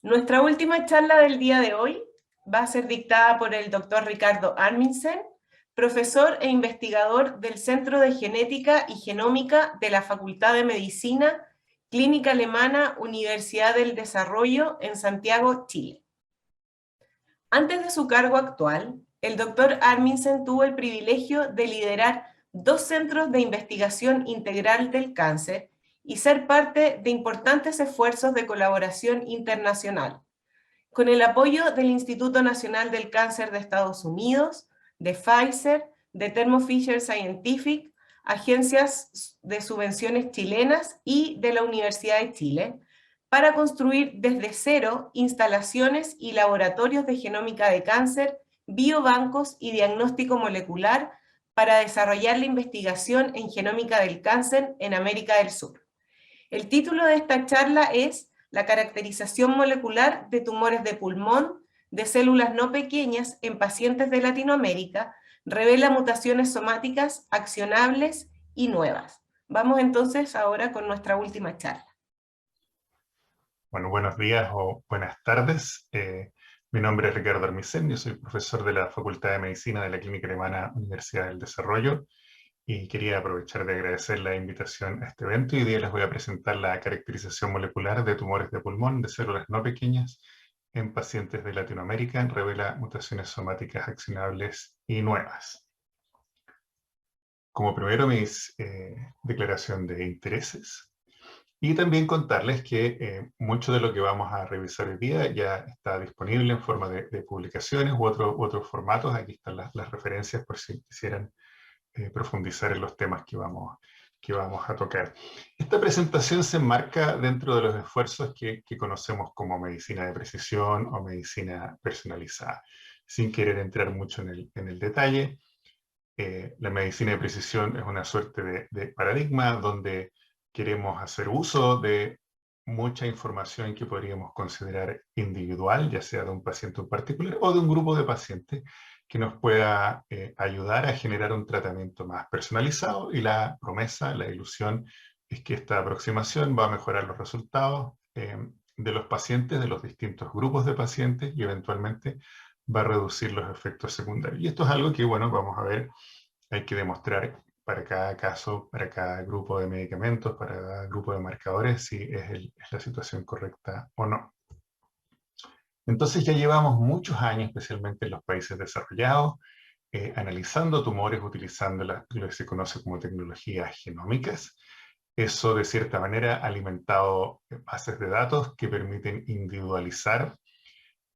Nuestra última charla del día de hoy va a ser dictada por el doctor Ricardo Arminsen, profesor e investigador del Centro de Genética y Genómica de la Facultad de Medicina, Clínica Alemana, Universidad del Desarrollo en Santiago, Chile. Antes de su cargo actual, el doctor Arminsen tuvo el privilegio de liderar 2 centros de investigación integral del cáncer y ser parte de importantes esfuerzos de colaboración internacional, con el apoyo del Instituto Nacional del Cáncer de Estados Unidos, de Pfizer, de Thermo Fisher Scientific, agencias de subvenciones chilenas y de la Universidad de Chile, para construir desde cero instalaciones y laboratorios de genómica de cáncer, biobancos y diagnóstico molecular para desarrollar la investigación en genómica del cáncer en América del Sur. El título de esta charla es La caracterización molecular de tumores de pulmón de células no pequeñas en pacientes de Latinoamérica revela mutaciones somáticas accionables y nuevas. Vamos entonces ahora con nuestra última charla. Bueno, buenos días o buenas tardes. Mi nombre es Ricardo Arminsen, yo soy profesor de la Facultad de Medicina de la Clínica Alemana, Universidad del Desarrollo, y quería aprovechar de agradecer la invitación a este evento. Hoy día les voy a presentar la caracterización molecular de tumores de pulmón de células no pequeñas en pacientes de Latinoamérica, revela mutaciones somáticas accionables y nuevas. Como primero, mi declaración de intereses. Y también contarles que mucho de lo que vamos a revisar hoy día ya está disponible en forma de publicaciones u otros formatos. Aquí están las referencias por si quisieran profundizar en los temas que vamos a tocar. Esta presentación se enmarca dentro de los esfuerzos que conocemos como medicina de precisión o medicina personalizada. Sin querer entrar mucho en el detalle, la medicina de precisión es una suerte de paradigma donde queremos hacer uso de mucha información que podríamos considerar individual, ya sea de un paciente en particular o de un grupo de pacientes, que nos pueda ayudar a generar un tratamiento más personalizado, y la promesa, la ilusión, es que esta aproximación va a mejorar los resultados de los pacientes, de los distintos grupos de pacientes, y eventualmente va a reducir los efectos secundarios. Y esto es algo que, bueno, vamos a ver, hay que demostrar para cada caso, para cada grupo de medicamentos, para cada grupo de marcadores, si es la situación correcta o no. Entonces ya llevamos muchos años, especialmente en los países desarrollados, analizando tumores utilizando lo que se conoce como tecnologías genómicas. Eso, de cierta manera, ha alimentado bases de datos que permiten individualizar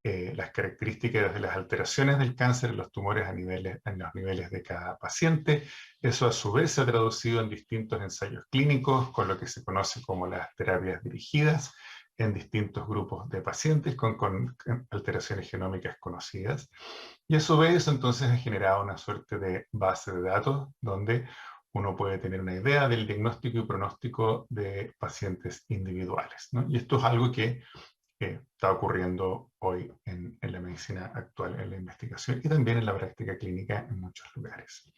las características de las alteraciones del cáncer en los tumores en los niveles de cada paciente. Eso a su vez se ha traducido en distintos ensayos clínicos con lo que se conoce como las terapias dirigidas en distintos grupos de pacientes con alteraciones genómicas conocidas. Y a su vez entonces ha generado una suerte de base de datos donde uno puede tener una idea del diagnóstico y pronóstico de pacientes individuales, ¿no? Y esto es algo que está ocurriendo hoy en la medicina actual, en la investigación y también en la práctica clínica en muchos lugares.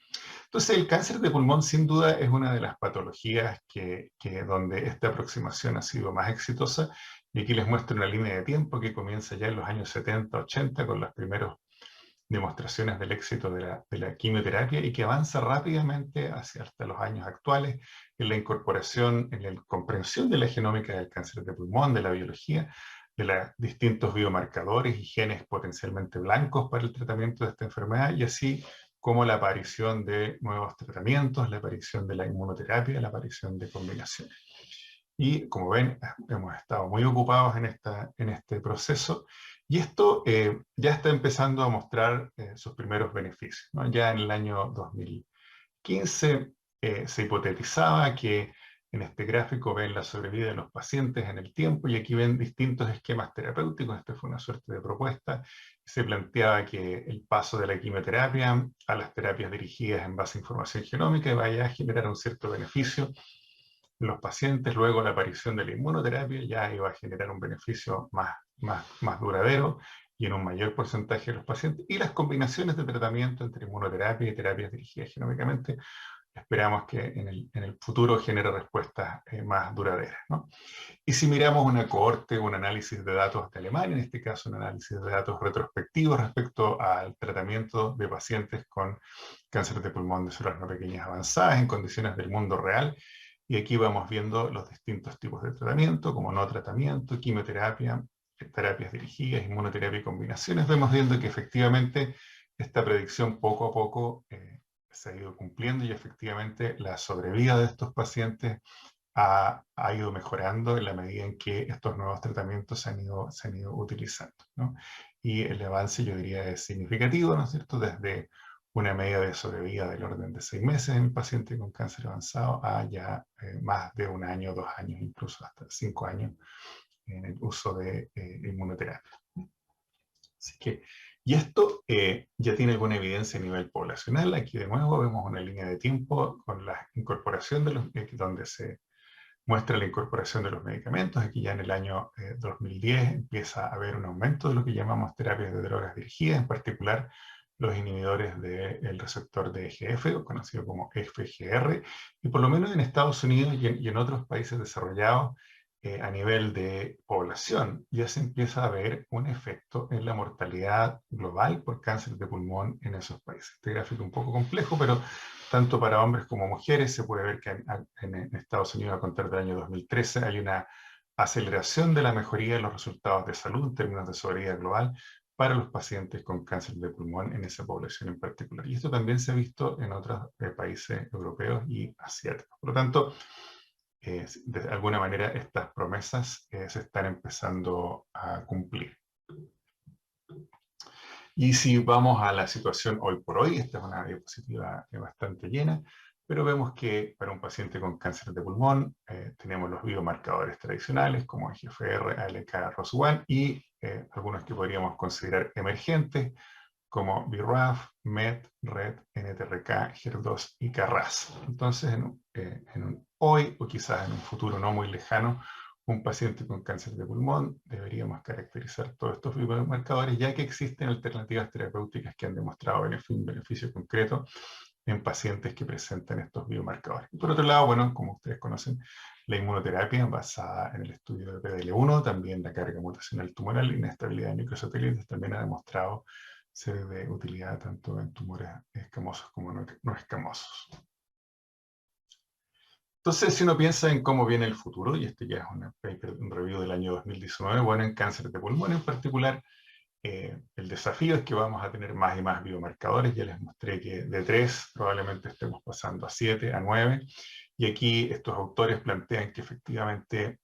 Entonces, el cáncer de pulmón sin duda es una de las patologías donde esta aproximación ha sido más exitosa, y aquí les muestro una línea de tiempo que comienza ya en los años 70, 80 con las primeras demostraciones del éxito de la quimioterapia, y que avanza rápidamente hasta los años actuales en la incorporación, en la comprensión de la genómica del cáncer de pulmón, de la biología, de los distintos biomarcadores y genes potencialmente blancos para el tratamiento de esta enfermedad, y así como la aparición de nuevos tratamientos, la aparición de la inmunoterapia, la aparición de combinaciones. Y como ven, hemos estado muy ocupados en este proceso, y esto ya está empezando a mostrar sus primeros beneficios, ¿no? Ya en el año 2015 se hipotetizaba que en este gráfico ven la sobrevida de los pacientes en el tiempo, y aquí ven distintos esquemas terapéuticos. Esta fue una suerte de propuesta. Se planteaba que el paso de la quimioterapia a las terapias dirigidas en base a información genómica vaya a generar un cierto beneficio en los pacientes. Luego la aparición de la inmunoterapia ya iba a generar un beneficio más duradero y en un mayor porcentaje de los pacientes. Y las combinaciones de tratamiento entre inmunoterapia y terapias dirigidas genómicamente esperamos que en el futuro genere respuestas más duraderas, ¿no? Y si miramos una cohorte, un análisis de datos de Alemania, en este caso un análisis de datos retrospectivos respecto al tratamiento de pacientes con cáncer de pulmón de células no pequeñas avanzadas en condiciones del mundo real, y aquí vamos viendo los distintos tipos de tratamiento, como no tratamiento, quimioterapia, terapias dirigidas, inmunoterapia y combinaciones, vemos viendo que efectivamente esta predicción poco a poco se ha ido cumpliendo, y efectivamente la sobrevida de estos pacientes ha ido mejorando en la medida en que estos nuevos tratamientos se han ido utilizando, ¿no? Y el avance, yo diría, es significativo, ¿no es cierto?, desde una media de sobrevida del orden de 6 meses en el paciente con cáncer avanzado a ya más de 1 año, 2 años, incluso hasta 5 años en el uso de inmunoterapia. Así que, y esto ya tiene alguna evidencia a nivel poblacional. Aquí de nuevo vemos una línea de tiempo con la incorporación de los, donde se muestra la incorporación de los medicamentos. Aquí ya en el año 2010 empieza a haber un aumento de lo que llamamos terapias de drogas dirigidas, en particular los inhibidores del receptor de EGF, conocido como FGR, y por lo menos en Estados Unidos y en otros países desarrollados, a nivel de población, ya se empieza a ver un efecto en la mortalidad global por cáncer de pulmón en esos países. Este gráfico es un poco complejo, pero tanto para hombres como mujeres se puede ver que en Estados Unidos, a contar del año 2013, hay una aceleración de la mejoría de los resultados de salud en términos de sobrevida global para los pacientes con cáncer de pulmón en esa población en particular. Y esto también se ha visto en otros países europeos y asiáticos. Por lo tanto, de alguna manera estas promesas se están empezando a cumplir. Y si vamos a la situación hoy por hoy, esta es una diapositiva bastante llena, pero vemos que para un paciente con cáncer de pulmón tenemos los biomarcadores tradicionales como EGFR, ALK, ROS1 y algunos que podríamos considerar emergentes como BRAF, MET, RET, NTRK, HER2 y KRAS. Entonces, hoy o quizás en un futuro no muy lejano, un paciente con cáncer de pulmón deberíamos caracterizar todos estos biomarcadores, ya que existen alternativas terapéuticas que han demostrado un beneficio concreto en pacientes que presentan estos biomarcadores. Y por otro lado, bueno, como ustedes conocen, la inmunoterapia basada en el estudio de PDL1, también la carga mutacional tumoral y inestabilidad de microsatélites, también ha demostrado ser de utilidad tanto en tumores escamosos como no escamosos. Entonces, si uno piensa en cómo viene el futuro, y este ya es un review del año 2019, bueno, en cáncer de pulmón en particular, el desafío es que vamos a tener más y más biomarcadores. Ya les mostré que de 3 probablemente estemos pasando a 7, a 9, y aquí estos autores plantean que efectivamente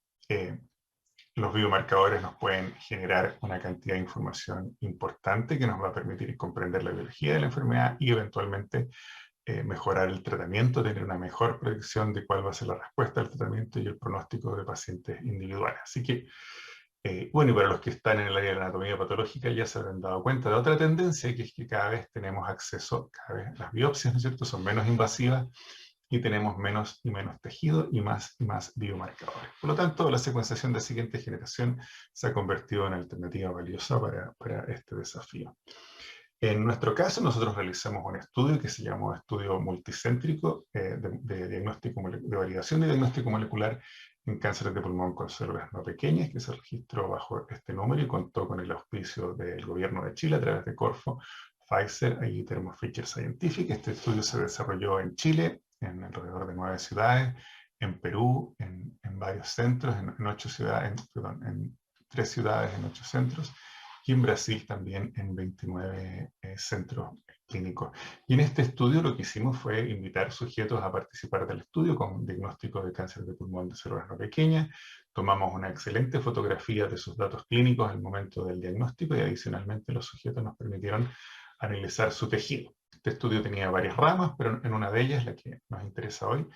los biomarcadores nos pueden generar una cantidad de información importante que nos va a permitir comprender la biología de la enfermedad y eventualmente mejorar el tratamiento, tener una mejor predicción de cuál va a ser la respuesta al tratamiento y el pronóstico de pacientes individuales. Así que, bueno, y para los que están en el área de la anatomía patológica ya se habrán dado cuenta de otra tendencia, que es que cada vez tenemos acceso, cada vez las biopsias, ¿no es cierto?, son menos invasivas y tenemos menos y menos tejido y más biomarcadores. Por lo tanto, la secuenciación de siguiente generación se ha convertido en alternativa valiosa para este desafío. En nuestro caso, nosotros realizamos un estudio que se llamó estudio multicéntrico de diagnóstico, de validación de diagnóstico molecular en cánceres de pulmón con células no pequeñas, que se registró bajo este número y contó con el auspicio del gobierno de Chile a través de Corfo, Pfizer y Thermo Fisher Scientific. Este estudio se desarrolló en Chile, en alrededor de 9 ciudades, en Perú, en varios centros, en 8 ciudades, en 3 ciudades, en 8 centros, y en Brasil también en 29 centros clínicos. Y en este estudio lo que hicimos fue invitar sujetos a participar del estudio con diagnóstico de cáncer de pulmón de células no pequeñas. Tomamos una excelente fotografía de sus datos clínicos al momento del diagnóstico y adicionalmente los sujetos nos permitieron analizar su tejido. Este estudio tenía varias ramas, pero en una de ellas, la que nos interesa hoy,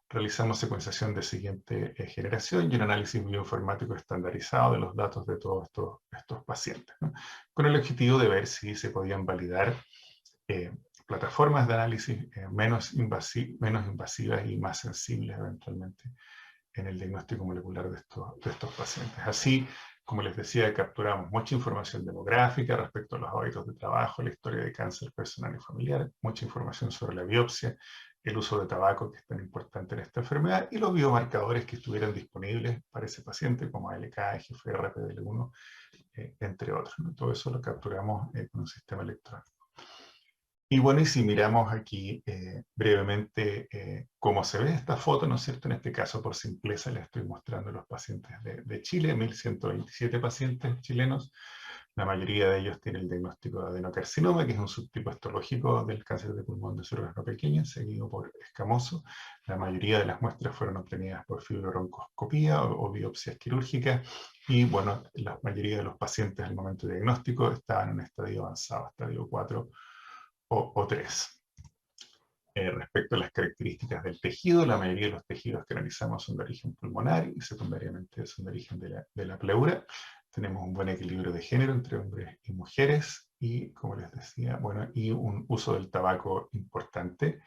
realizamos secuenciación de siguiente generación y un análisis bioinformático estandarizado de los datos de todos estos pacientes, ¿no?, con el objetivo de ver si se podían validar plataformas de análisis menos invasivas y más sensibles eventualmente en el diagnóstico molecular de estos pacientes. Así, como les decía, capturamos mucha información demográfica respecto a los hábitos de trabajo, la historia de cáncer personal y familiar, mucha información sobre la biopsia, el uso de tabaco, que es tan importante en esta enfermedad, y los biomarcadores que estuvieran disponibles para ese paciente, como ALK, GFR, PDL1, entre otros, ¿no? Todo eso lo capturamos con un sistema electrónico. Y bueno, y si miramos aquí brevemente cómo se ve esta foto, ¿no es cierto? En este caso, por simpleza, les estoy mostrando los pacientes de Chile, 1127 pacientes chilenos. La mayoría de ellos tienen el diagnóstico de adenocarcinoma, que es un subtipo histológico del cáncer de pulmón de células no pequeñas, seguido por escamoso. La mayoría de las muestras fueron obtenidas por fibrobroncoscopía o biopsias quirúrgicas. Y bueno, la mayoría de los pacientes al momento de diagnóstico estaban en un estadio avanzado, estadio 4 o 3. Respecto a las características del tejido, la mayoría de los tejidos que analizamos son de origen pulmonar y secundariamente son de origen de la pleura. Tenemos un buen equilibrio de género entre hombres y mujeres y, como les decía, bueno, y un uso del tabaco importante.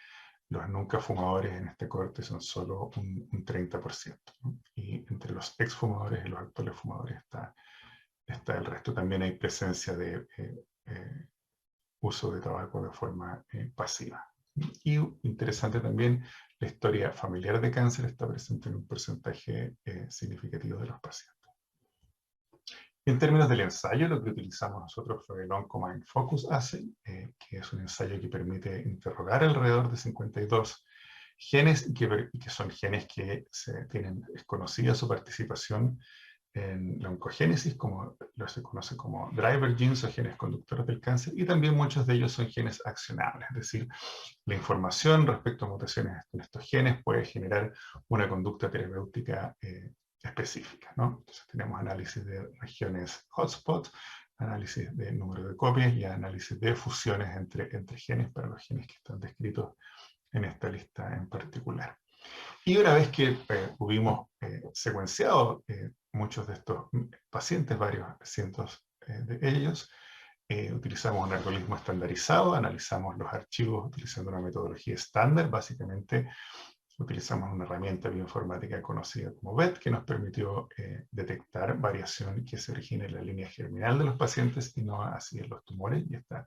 Los nunca fumadores en este corte son solo un 30%, ¿no? Y entre los exfumadores y los actuales fumadores está el resto. También hay presencia de uso de tabaco de forma pasiva. Y interesante también, la historia familiar de cáncer está presente en un porcentaje significativo de los pacientes. En términos del ensayo, lo que utilizamos nosotros fue el OncoMind Focus Assay, que es un ensayo que permite interrogar alrededor de 52 genes y que son genes que es conocida su participación en la oncogénesis, como se conoce como driver genes o genes conductores del cáncer, y también muchos de ellos son genes accionables, es decir, la información respecto a mutaciones en estos genes puede generar una conducta terapéutica específica, ¿no? Entonces tenemos análisis de regiones hotspot, análisis de número de copias y análisis de fusiones entre genes para los genes que están descritos en esta lista en particular. Y una vez que hubimos secuenciado muchos de estos pacientes, varios cientos de ellos, utilizamos un algoritmo estandarizado, analizamos los archivos utilizando una metodología estándar. Básicamente utilizamos una herramienta bioinformática conocida como BET, que nos permitió detectar variación que se origina en la línea germinal de los pacientes y no así en los tumores, y esta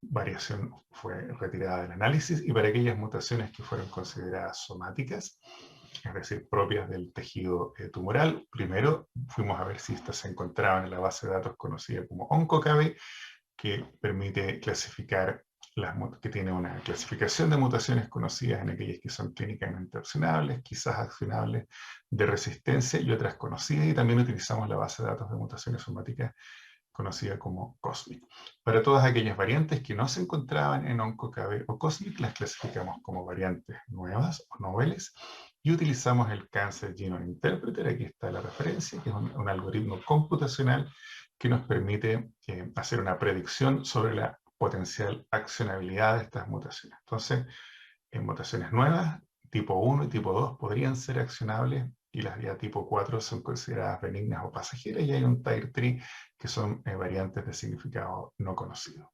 variación fue retirada del análisis. Y para aquellas mutaciones que fueron consideradas somáticas, es decir, propias del tejido tumoral, primero fuimos a ver si estas se encontraban en la base de datos conocida como OncoCABE, que permite clasificar que tiene una clasificación de mutaciones conocidas en aquellas que son clínicamente accionables, quizás accionables de resistencia y otras conocidas, y también utilizamos la base de datos de mutaciones somáticas conocida como COSMIC. Para todas aquellas variantes que no se encontraban en OncoCABE o COSMIC, las clasificamos como variantes nuevas o noveles y utilizamos el Cancer Genome Interpreter, aquí está la referencia, que es un algoritmo computacional que nos permite hacer una predicción sobre la potencial accionabilidad de estas mutaciones. Entonces, en mutaciones nuevas, tipo 1 y tipo 2 podrían ser accionables y las ya tipo 4 son consideradas benignas o pasajeras, y hay un Tier 3 que son variantes de significado no conocido.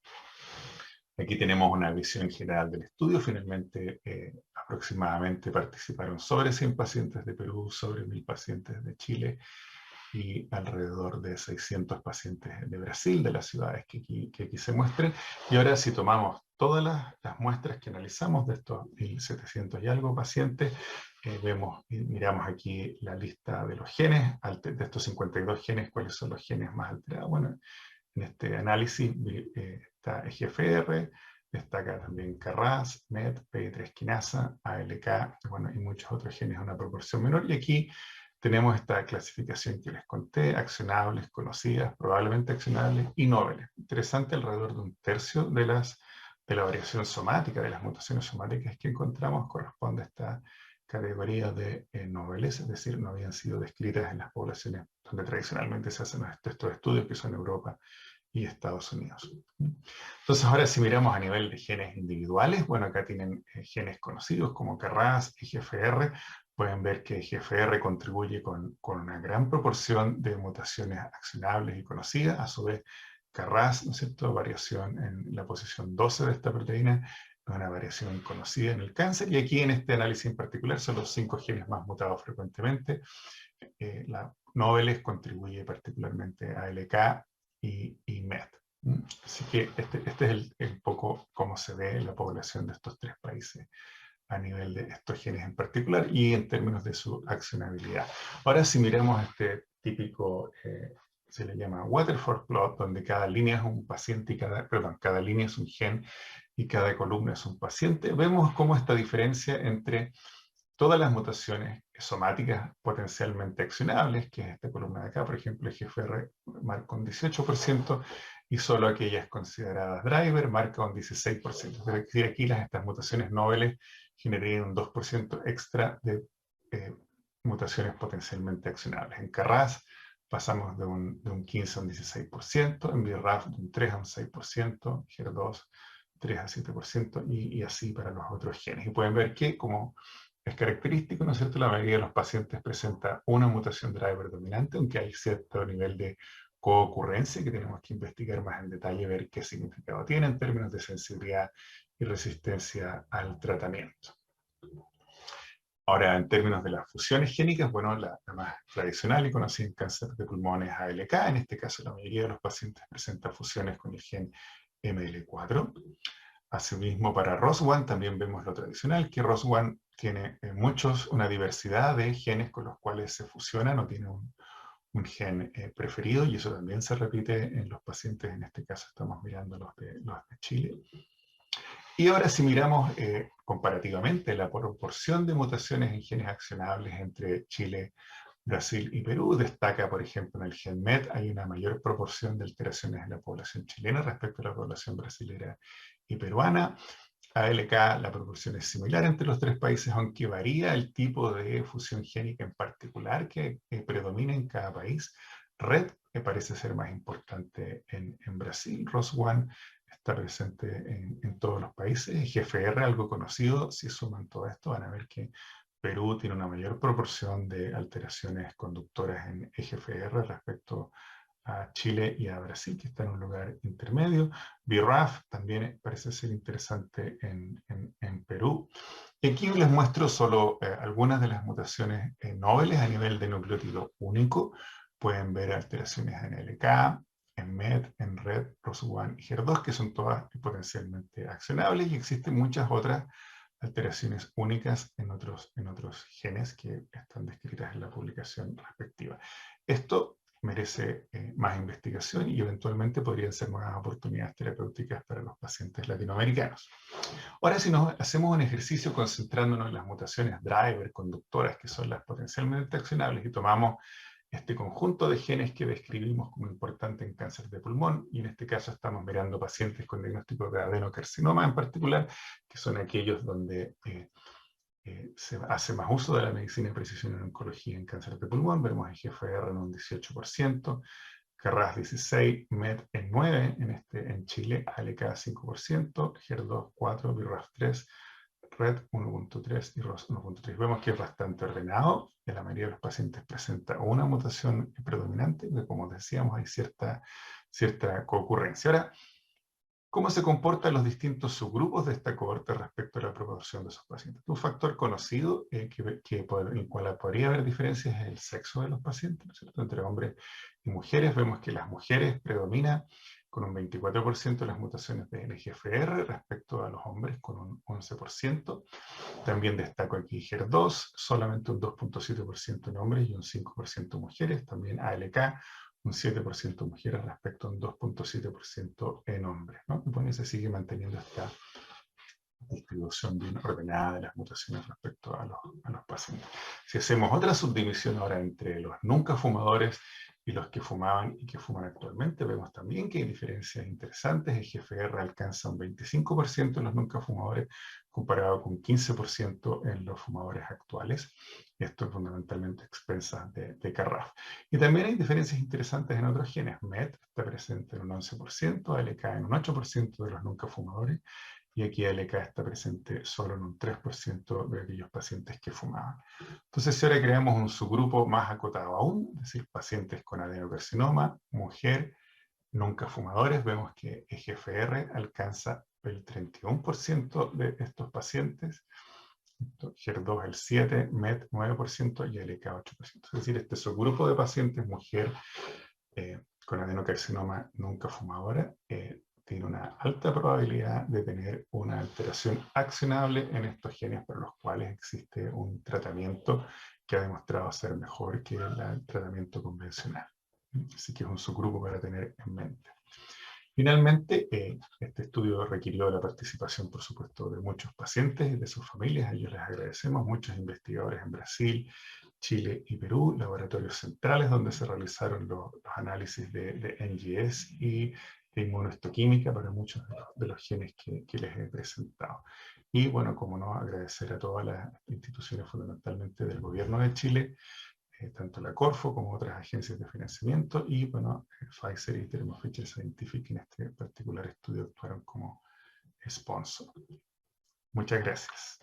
Aquí tenemos una visión general del estudio. Finalmente, aproximadamente participaron sobre 100 pacientes de Perú, sobre 1000 pacientes de Chile y alrededor de 600 pacientes de Brasil, de las ciudades que aquí se muestran. Y ahora, si tomamos todas las muestras que analizamos de estos 1700 y algo pacientes, vemos y miramos aquí la lista de los genes, de estos 52 genes, cuáles son los genes más alterados. Bueno, en este análisis está EGFR, destaca también KRAS, MET, PI3 quinasa, ALK, bueno, y muchos otros genes a una proporción menor. Y aquí tenemos esta clasificación que les conté: accionables, conocidas, probablemente accionables y noveles. Interesante, alrededor de un tercio de la variación somática, de las mutaciones somáticas que encontramos, corresponde a esta categoría de noveles, es decir, no habían sido descritas en las poblaciones donde tradicionalmente se hacen estos estudios, que son Europa y Estados Unidos. Entonces, ahora si miramos a nivel de genes individuales, bueno, acá tienen genes conocidos como KRAS, EGFR. Pueden ver que EGFR contribuye con una gran proporción de mutaciones accionables y conocidas. A su vez, KRAS, ¿no es cierto?, variación en la posición 12 de esta proteína, una variación conocida en el cáncer. Y aquí en este análisis en particular son los 5 genes más mutados frecuentemente. La noveles contribuye particularmente a ALK y MET. Así que este es un poco cómo se ve la población de estos 3 países a nivel de estos genes en particular y en términos de su accionabilidad. Ahora, si miramos este típico, se le llama waterfall plot, donde cada línea es un paciente y cada línea es un gen y cada columna es un paciente, vemos cómo esta diferencia entre todas las mutaciones somáticas potencialmente accionables, que es esta columna de acá, por ejemplo, el GFR marca un 18%, y solo aquellas consideradas driver marca un 16%. Es decir, aquí estas mutaciones noveles generarían un 2% extra de mutaciones potencialmente accionables. En Carras pasamos de un 15 a un 16%, en BRAF de un 3 a un 6%, HER2 3 a 7%, y así para los otros genes. Y pueden ver que, como es característico, ¿no es cierto?, la mayoría de los pacientes presenta una mutación driver dominante, aunque hay cierto nivel de coocurrencia que tenemos que investigar más en detalle, ver qué significado tiene en términos de sensibilidad y resistencia al tratamiento. Ahora, en términos de las fusiones génicas, bueno, la más tradicional y conocida en cáncer de pulmón es ALK. En este caso, la mayoría de los pacientes presenta fusiones con el gen ML4. Asimismo, para ROS1 también vemos lo tradicional, que ROS1 tiene una diversidad de genes con los cuales se fusiona, no tiene un gen preferido, y eso también se repite en los pacientes. En este caso estamos mirando los de Chile. Y ahora, si miramos comparativamente la proporción de mutaciones en genes accionables entre Chile, Brasil y Perú, destaca, por ejemplo, en el gen MET hay una mayor proporción de alteraciones en la población chilena respecto a la población brasilera y peruana. ALK, la proporción es similar entre los tres países, aunque varía el tipo de fusión génica en particular que predomina en cada país. RET, que parece ser más importante en Brasil. ROS1 está presente en todos los países. GFR, algo conocido, si suman todo esto van a ver que Perú tiene una mayor proporción de alteraciones conductoras en EGFR respecto a Chile y a Brasil, que está en un lugar intermedio. BRAF también parece ser interesante en Perú. Y aquí les muestro solo algunas de las mutaciones nobles a nivel de nucleótido único. Pueden ver alteraciones en LK, en MET, en RET, ROS1 y HER2, que son todas potencialmente accionables, y existen muchas otras alteraciones únicas en otros genes que están descritas en la publicación respectiva. Esto merece más investigación y eventualmente podrían ser nuevas oportunidades terapéuticas para los pacientes latinoamericanos. Ahora, si nos hacemos un ejercicio concentrándonos en las mutaciones driver, conductoras, que son las potencialmente accionables, y tomamos este conjunto de genes que describimos como importante en cáncer de pulmón, y en este caso estamos mirando pacientes con diagnóstico de adenocarcinoma en particular, que son aquellos donde se hace más uso de la medicina de precisión en oncología en cáncer de pulmón. Vemos el GFR en un 18%, Carras 16%, MET en 9%, en Chile, ALK 5%, HER2 4%, BRAF 3%, RET 1.3 y ROS 1.3. Vemos que es bastante ordenado, que la mayoría de los pacientes presenta una mutación predominante, que, como decíamos, hay cierta concurrencia. Ahora, ¿cómo se comportan los distintos subgrupos de esta cohorte respecto a la proporción de esos pacientes? Un factor conocido en el cual podría haber diferencias es el sexo de los pacientes, ¿no es cierto? Entre hombres y mujeres vemos que las mujeres predominan con un 24% de las mutaciones de NGFR respecto a los hombres con un 11%. También destaco aquí HER2, solamente un 2.7% en hombres y un 5% mujeres. También ALK, un 7% mujeres respecto a un 2.7% en hombres, ¿no? Y bueno, se sigue manteniendo esta distribución bien ordenada de las mutaciones respecto a los pacientes. Si hacemos otra subdivisión ahora entre los nunca fumadores y los que fumaban y que fuman actualmente, vemos también que hay diferencias interesantes. El GFR alcanza un 25% en los nunca fumadores, comparado con 15% en los fumadores actuales. Esto es fundamentalmente a expensas de Carraf. Y también hay diferencias interesantes en otros genes. MET está presente en un 11%, ALK en un 8% de los nunca fumadores, y aquí ALK está presente solo en un 3% de aquellos pacientes que fumaban. Entonces, si ahora creamos un subgrupo más acotado aún, es decir, pacientes con adenocarcinoma, mujer, nunca fumadores, vemos que EGFR alcanza el 31% de estos pacientes, HER2 el 7%, MET 9% y ALK 8%. Es decir, este subgrupo de pacientes, mujer con adenocarcinoma nunca fumadora, tiene una alta probabilidad de tener una alteración accionable en estos genes para los cuales existe un tratamiento que ha demostrado ser mejor que el tratamiento convencional. Así que es un subgrupo para tener en mente. Finalmente, este estudio requirió la participación, por supuesto, de muchos pacientes y de sus familias. A ellos les agradecemos, muchos investigadores en Brasil, Chile y Perú, laboratorios centrales donde se realizaron los análisis de NGS y de inmunohistoquímica para muchos de los genes que les he presentado. Y bueno, como no, agradecer a todas las instituciones, fundamentalmente del gobierno de Chile, tanto la Corfo como otras agencias de financiamiento, y bueno, Pfizer y Thermo Fisher Scientific en este particular estudio actuaron como sponsor. Muchas gracias.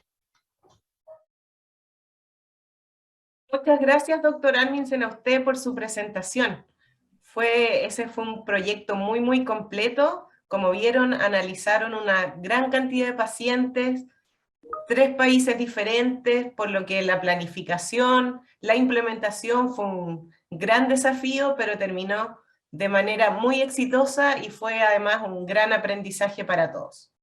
Muchas gracias, doctor Arminsen, a usted por su presentación. Ese fue un proyecto muy completo. Como vieron, analizaron una gran cantidad de pacientes, 3 países diferentes, por lo que la planificación, la implementación fue un gran desafío, pero terminó de manera muy exitosa y fue además un gran aprendizaje para todos.